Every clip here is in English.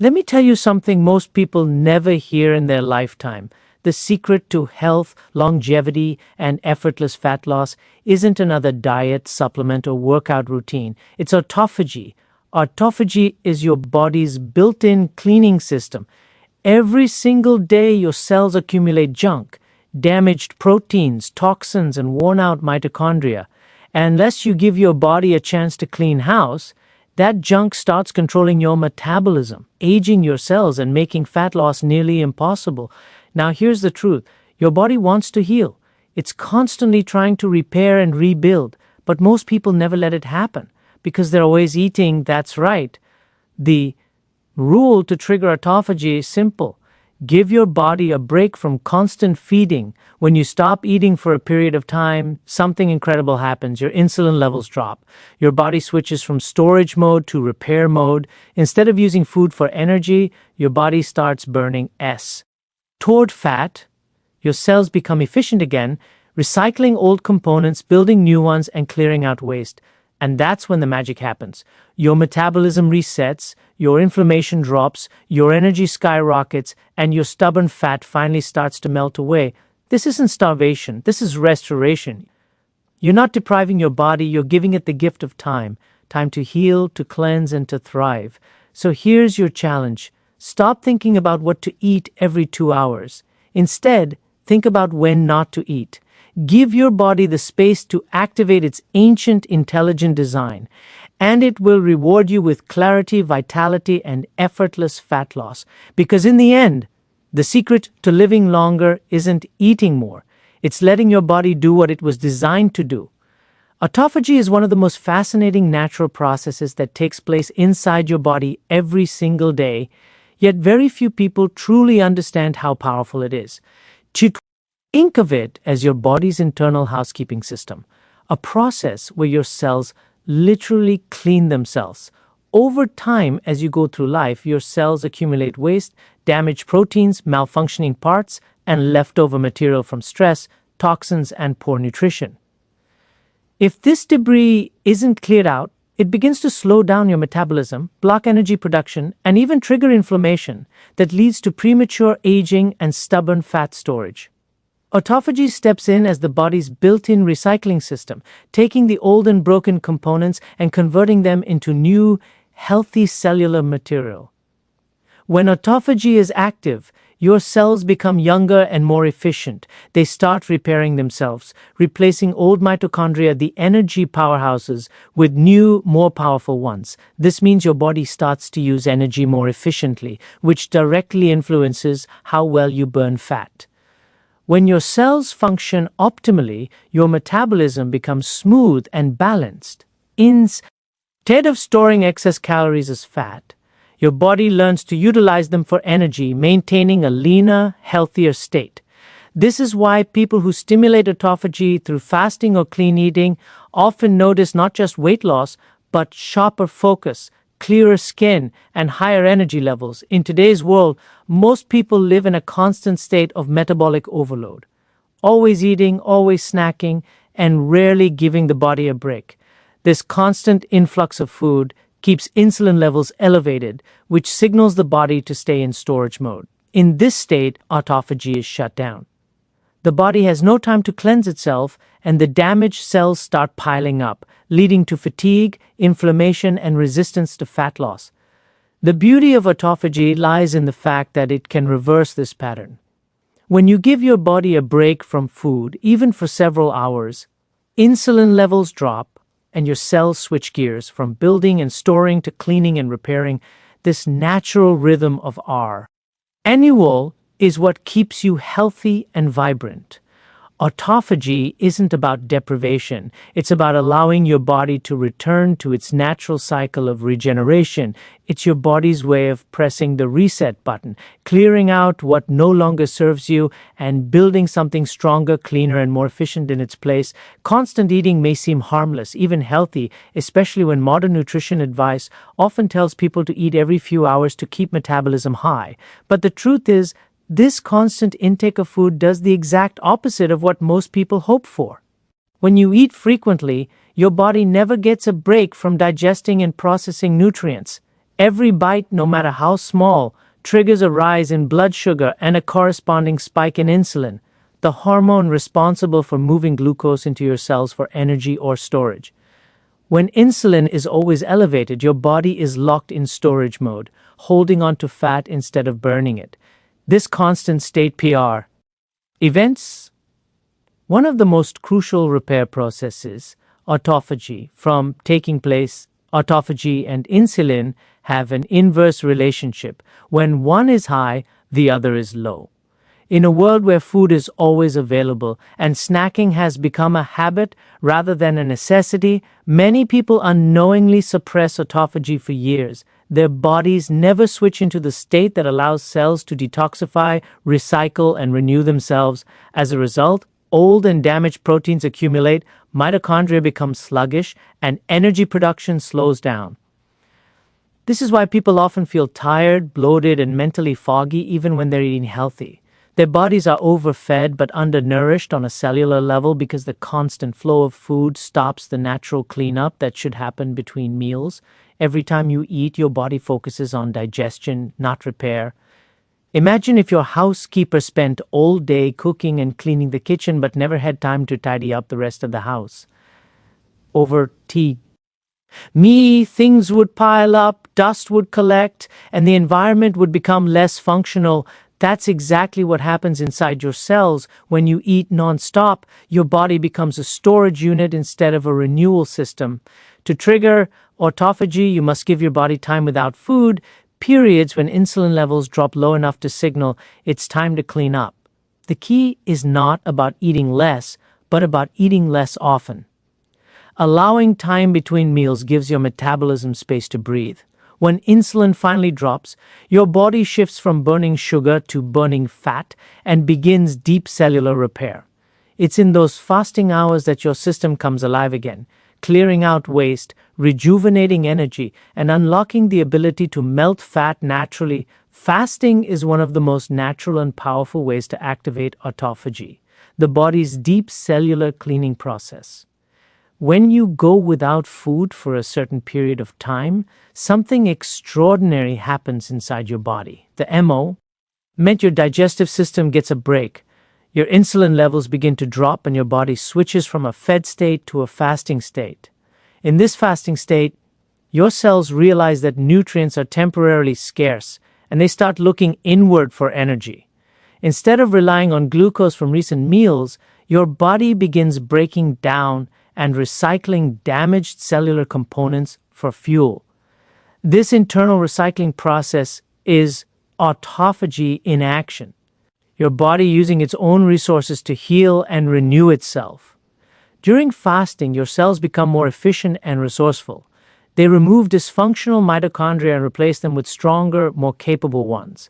Let me tell you something most people never hear in their lifetime. The secret to health, longevity, and effortless fat loss isn't another diet, supplement, or workout routine. It's autophagy. Autophagy is your body's built-in cleaning system. Every single day, your cells accumulate junk, damaged proteins, toxins, and worn-out mitochondria. And unless you give your body a chance to clean house, that junk starts controlling your metabolism, aging your cells, and making fat loss nearly impossible. Now, here's the truth. Your body wants to heal. It's constantly trying to repair and rebuild, but most people never let it happen because they're always eating. That's right. The rule to trigger autophagy is simple. Give your body a break from constant feeding. When you stop eating for a period of time, something incredible happens. Your insulin levels drop. Your body switches from storage mode to repair mode. Instead of using food for energy, your body starts burning stored fat. Your cells become efficient again, recycling old components, building new ones, and clearing out waste. And that's when the magic happens. Your metabolism resets, your inflammation drops, your energy skyrockets, and your stubborn fat finally starts to melt away. This isn't starvation, this is restoration. You're not depriving your body, you're giving it the gift of time. Time to heal, to cleanse, and to thrive. So here's your challenge. Stop thinking about what to eat every 2 hours. Instead, think about when not to eat. Give your body the space to activate its ancient intelligent design, and it will reward you with clarity, vitality, and effortless fat loss. Because in the end, the secret to living longer isn't eating more. It's letting your body do what it was designed to do. Autophagy is one of the most fascinating natural processes that takes place inside your body every single day, yet very few people truly understand how powerful it is. Think of it as your body's internal housekeeping system, a process where your cells literally clean themselves. Over time, as you go through life, your cells accumulate waste, damaged proteins, malfunctioning parts, and leftover material from stress, toxins, and poor nutrition. If this debris isn't cleared out, it begins to slow down your metabolism, block energy production, and even trigger inflammation that leads to premature aging and stubborn fat storage. Autophagy steps in as the body's built-in recycling system, taking the old and broken components and converting them into new, healthy cellular material. When autophagy is active, your cells become younger and more efficient. They start repairing themselves, replacing old mitochondria, the energy powerhouses, with new, more powerful ones. This means your body starts to use energy more efficiently, which directly influences how well you burn fat. When your cells function optimally, your metabolism becomes smooth and balanced. Instead of storing excess calories as fat, your body learns to utilize them for energy, maintaining a leaner, healthier state. This is why people who stimulate autophagy through fasting or clean eating often notice not just weight loss, but sharper focus, clearer skin, and higher energy levels. In today's world, most people live in a constant state of metabolic overload, always eating, always snacking, and rarely giving the body a break. This constant influx of food keeps insulin levels elevated, which signals the body to stay in storage mode. In this state, autophagy is shut down. The body has no time to cleanse itself, and the damaged cells start piling up, leading to fatigue, inflammation, and resistance to fat loss. The beauty of autophagy lies in the fact that it can reverse this pattern. When you give your body a break from food, even for several hours, insulin levels drop, and your cells switch gears from building and storing to cleaning and repairing. This natural rhythm of renewal is what keeps you healthy and vibrant. Autophagy isn't about deprivation. It's about allowing your body to return to its natural cycle of regeneration. It's your body's way of pressing the reset button, clearing out what no longer serves you, and building something stronger, cleaner, and more efficient in its place. Constant eating may seem harmless, even healthy, especially when modern nutrition advice often tells people to eat every few hours to keep metabolism high. But the truth is, this constant intake of food does the exact opposite of what most people hope for. When you eat frequently, your body never gets a break from digesting and processing nutrients. Every bite, no matter how small, triggers a rise in blood sugar and a corresponding spike in insulin, the hormone responsible for moving glucose into your cells for energy or storage. When insulin is always elevated, your body is locked in storage mode, holding on to fat instead of burning it. This constant state PR events one of the most crucial repair processes, autophagy, from taking place. Autophagy and insulin have an inverse relationship. When one is high, the other is low. In a world where food is always available and snacking has become a habit rather than a necessity, many people unknowingly suppress autophagy for years. Their bodies never switch into the state that allows cells to detoxify, recycle, and renew themselves. As a result, old and damaged proteins accumulate, mitochondria become sluggish, and energy production slows down. This is why people often feel tired, bloated, and mentally foggy even when they're eating healthy. Their bodies are overfed but undernourished on a cellular level because the constant flow of food stops the natural cleanup that should happen between meals. Every time you eat, your body focuses on digestion, not repair. Imagine if your housekeeper spent all day cooking and cleaning the kitchen but never had time to tidy up the rest of the house. Over tea. Things would pile up, dust would collect, and the environment would become less functional. That's exactly what happens inside your cells when you eat non-stop. Your body becomes a storage unit instead of a renewal system. To trigger autophagy, you must give your body time without food, periods when insulin levels drop low enough to signal it's time to clean up. The key is not about eating less, but about eating less often. Allowing time between meals gives your metabolism space to breathe. When insulin finally drops, your body shifts from burning sugar to burning fat and begins deep cellular repair. It's in those fasting hours that your system comes alive again, clearing out waste, rejuvenating energy, and unlocking the ability to melt fat naturally. Fasting is one of the most natural and powerful ways to activate autophagy, the body's deep cellular cleaning process. When you go without food for a certain period of time, something extraordinary happens inside your body. The MO meant your digestive system gets a break. Your insulin levels begin to drop and your body switches from a fed state to a fasting state. In this fasting state, your cells realize that nutrients are temporarily scarce and they start looking inward for energy. Instead of relying on glucose from recent meals, your body begins breaking down and recycling damaged cellular components for fuel. This internal recycling process is autophagy in action. Your body using its own resources to heal and renew itself. During fasting, your cells become more efficient and resourceful. They remove dysfunctional mitochondria and replace them with stronger, more capable ones.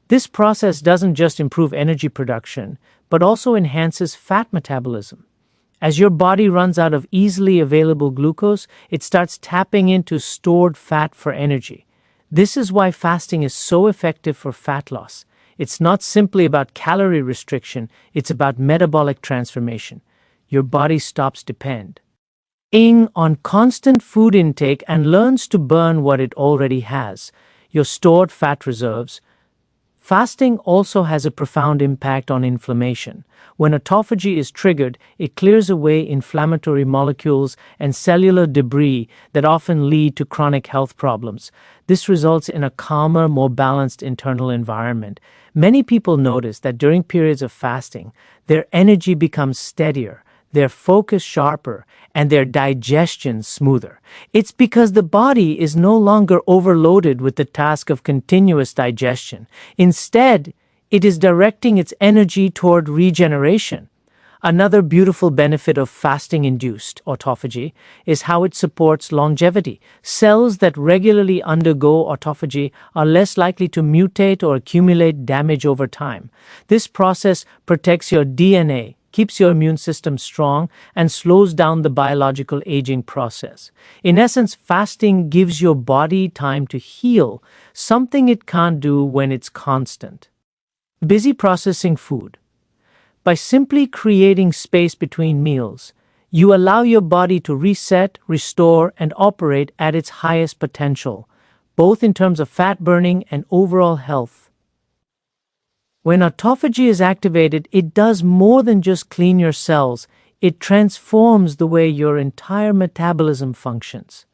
This process doesn't just improve energy production, but also enhances fat metabolism. As your body runs out of easily available glucose, it starts tapping into stored fat for energy. This is why fasting is so effective for fat loss. It's not simply about calorie restriction, it's about metabolic transformation. Your body stops depending on constant food intake and learns to burn what it already has, your stored fat reserves. Fasting also has a profound impact on inflammation. When autophagy is triggered, it clears away inflammatory molecules and cellular debris that often lead to chronic health problems. This results in a calmer, more balanced internal environment. Many people notice that during periods of fasting, their energy becomes steadier, their focus sharper, and their digestion smoother. It's because the body is no longer overloaded with the task of continuous digestion. Instead, it is directing its energy toward regeneration. Another beautiful benefit of fasting-induced autophagy is how it supports longevity. Cells that regularly undergo autophagy are less likely to mutate or accumulate damage over time. This process protects your DNA, keeps your immune system strong, and slows down the biological aging process. In essence, fasting gives your body time to heal, something it can't do when it's constant. Busy processing food. By simply creating space between meals, you allow your body to reset, restore, and operate at its highest potential. both in terms of fat burning and overall health. When autophagy is activated, it does more than just clean your cells, it transforms the way your entire metabolism functions.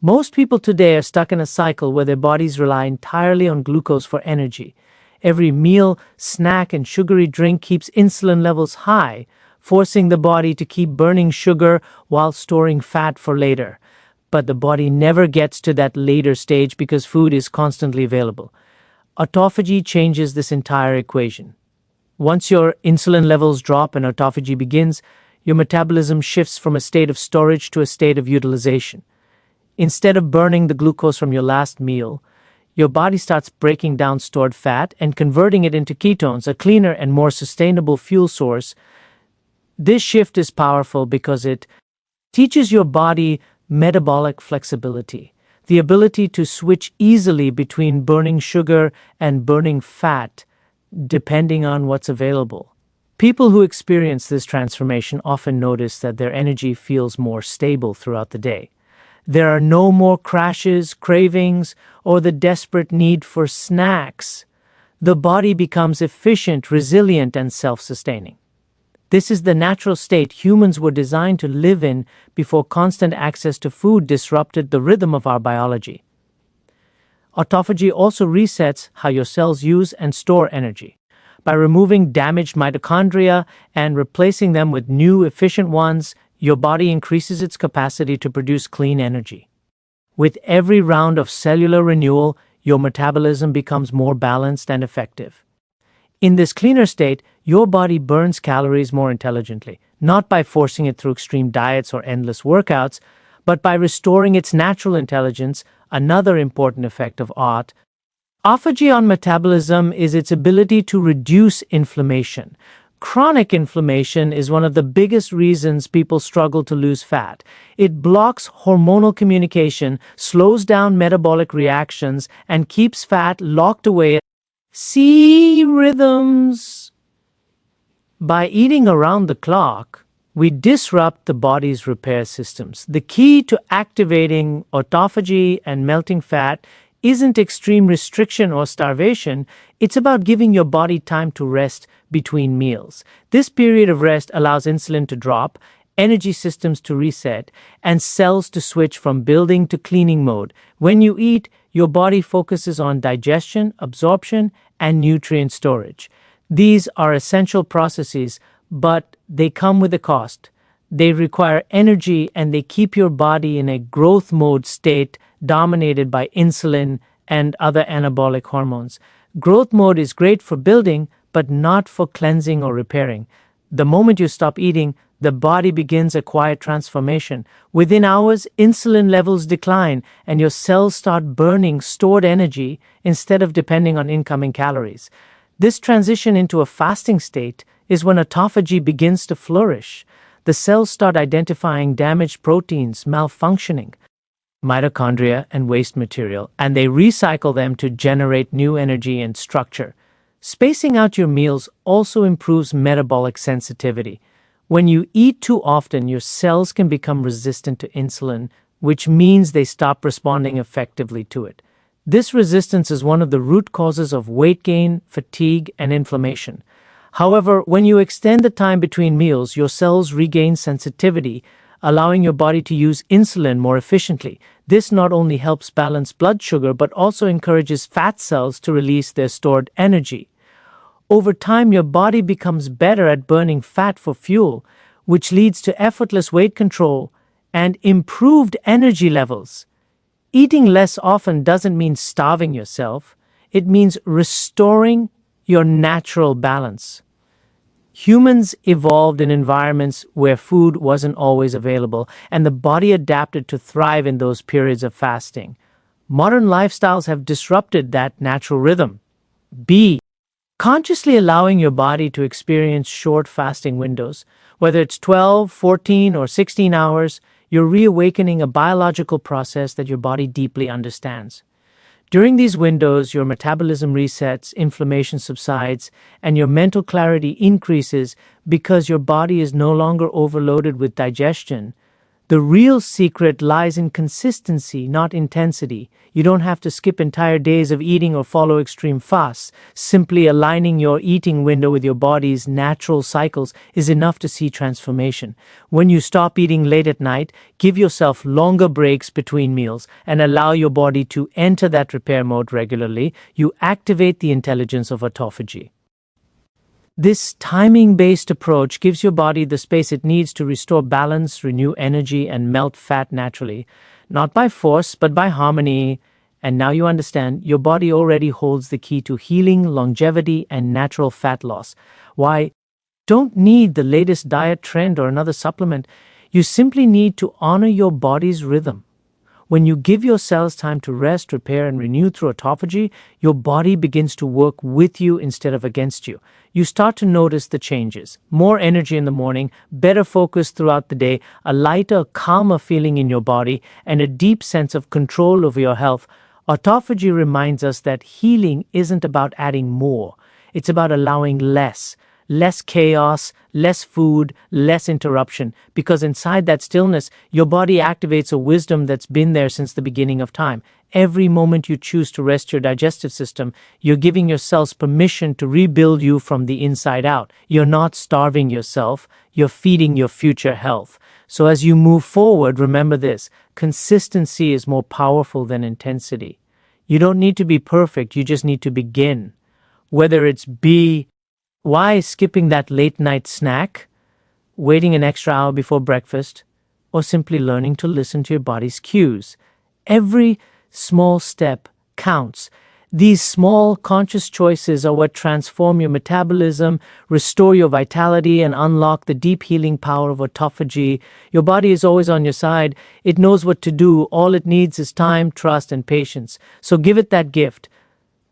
Most people today are stuck in a cycle where their bodies rely entirely on glucose for energy. Every meal, snack, and sugary drink keeps insulin levels high, forcing the body to keep burning sugar while storing fat for later. But the body never gets to that later stage because food is constantly available. Autophagy changes this entire equation. Once your insulin levels drop and autophagy begins, your metabolism shifts from a state of storage to a state of utilization. Instead of burning the glucose from your last meal, your body starts breaking down stored fat and converting it into ketones, a cleaner and more sustainable fuel source. This shift is powerful because it teaches your body metabolic flexibility, the ability to switch easily between burning sugar and burning fat, depending on what's available. People who experience this transformation often notice that their energy feels more stable throughout the day. There are no more crashes, cravings, or the desperate need for snacks. The body becomes efficient, resilient, and self-sustaining. This is the natural state humans were designed to live in before constant access to food disrupted the rhythm of our biology. Autophagy also resets how your cells use and store energy. By removing damaged mitochondria and replacing them with new, efficient ones, your body increases its capacity to produce clean energy. With every round of cellular renewal, your metabolism becomes more balanced and effective. In this cleaner state, your body burns calories more intelligently, not by forcing it through extreme diets or endless workouts, but by restoring its natural intelligence, another important effect of autophagy on metabolism is its ability to reduce inflammation. Chronic inflammation is one of the biggest reasons people struggle to lose fat. It blocks hormonal communication, slows down metabolic reactions, and keeps fat locked away. See rhythms. By eating around the clock, we disrupt the body's repair systems. The key to activating autophagy and melting fat isn't extreme restriction or starvation, it's about giving your body time to rest between meals. This period of rest allows insulin to drop, energy systems to reset, and cells to switch from building to cleaning mode. When you eat, your body focuses on digestion, absorption, and nutrient storage. These are essential processes, but they come with a cost. They require energy and they keep your body in a growth mode state dominated by insulin and other anabolic hormones. Growth mode is great for building, but not for cleansing or repairing. The moment you stop eating, the body begins a quiet transformation. Within hours, insulin levels decline and your cells start burning stored energy instead of depending on incoming calories. This transition into a fasting state is when autophagy begins to flourish. The cells start identifying damaged proteins, malfunctioning, mitochondria, and waste material, and they recycle them to generate new energy and structure. Spacing out your meals also improves metabolic sensitivity. When you eat too often, your cells can become resistant to insulin, which means they stop responding effectively to it. This resistance is one of the root causes of weight gain, fatigue, and inflammation. However, when you extend the time between meals, your cells regain sensitivity, allowing your body to use insulin more efficiently. This not only helps balance blood sugar, but also encourages fat cells to release their stored energy. Over time, your body becomes better at burning fat for fuel, which leads to effortless weight control and improved energy levels. Eating less often doesn't mean starving yourself. It means restoring your natural balance. Humans evolved in environments where food wasn't always available, and the body adapted to thrive in those periods of fasting. Modern lifestyles have disrupted that natural rhythm. B. Consciously allowing your body to experience short fasting windows, whether it's 12, 14, or 16 hours, you're reawakening a biological process that your body deeply understands. During these windows, your metabolism resets, inflammation subsides, and your mental clarity increases because your body is no longer overloaded with digestion. The real secret lies in consistency, not intensity. You don't have to skip entire days of eating or follow extreme fasts. Simply aligning your eating window with your body's natural cycles is enough to see transformation. When you stop eating late at night, give yourself longer breaks between meals and allow your body to enter that repair mode regularly. You activate the intelligence of autophagy. This timing-based approach gives your body the space it needs to restore balance, renew energy, and melt fat naturally, not by force, but by harmony. And now you understand, your body already holds the key to healing, longevity, and natural fat loss. Why? Don't need the latest diet trend or another supplement. You simply need to honor your body's rhythm. When you give your cells time to rest, repair, and renew through autophagy, your body begins to work with you instead of against you. You start to notice the changes. More energy in the morning, better focus throughout the day, a lighter, calmer feeling in your body, and a deep sense of control over your health. Autophagy reminds us that healing isn't about adding more. It's about allowing less. Less chaos, less food, less interruption, because inside that stillness, your body activates a wisdom that's been there since the beginning of time. Every moment you choose to rest your digestive system, you're giving your cells permission to rebuild you from the inside out. You're not starving yourself, you're feeding your future health. So as you move forward, remember this: consistency is more powerful than intensity. You don't need to be perfect, you just need to begin. Whether it's why skipping that late night snack, waiting an extra hour before breakfast, or simply learning to listen to your body's cues. Every small step counts. These small conscious choices are what transform your metabolism, restore your vitality, and unlock the deep healing power of autophagy. Your body is always on your side. It knows what to do. All it needs is time, trust, and patience. So give it that gift.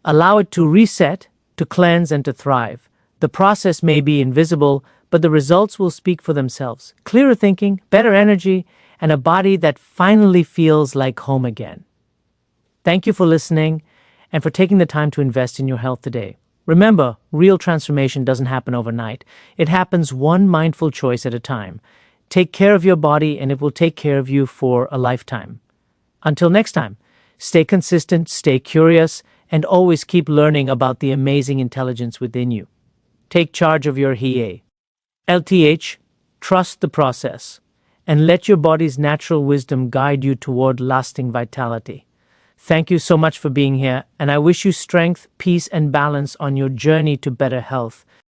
Allow it to reset, to cleanse, and to thrive. The process may be invisible, but the results will speak for themselves. Clearer thinking, better energy, and a body that finally feels like home again. Thank you for listening and for taking the time to invest in your health today. Remember, real transformation doesn't happen overnight. It happens one mindful choice at a time. Take care of your body and it will take care of you for a lifetime. Until next time, stay consistent, stay curious, and always keep learning about the amazing intelligence within you. Take charge of your HEA. LTH, trust the process, and let your body's natural wisdom guide you toward lasting vitality. Thank you so much for being here, and I wish you strength, peace, and balance on your journey to better health.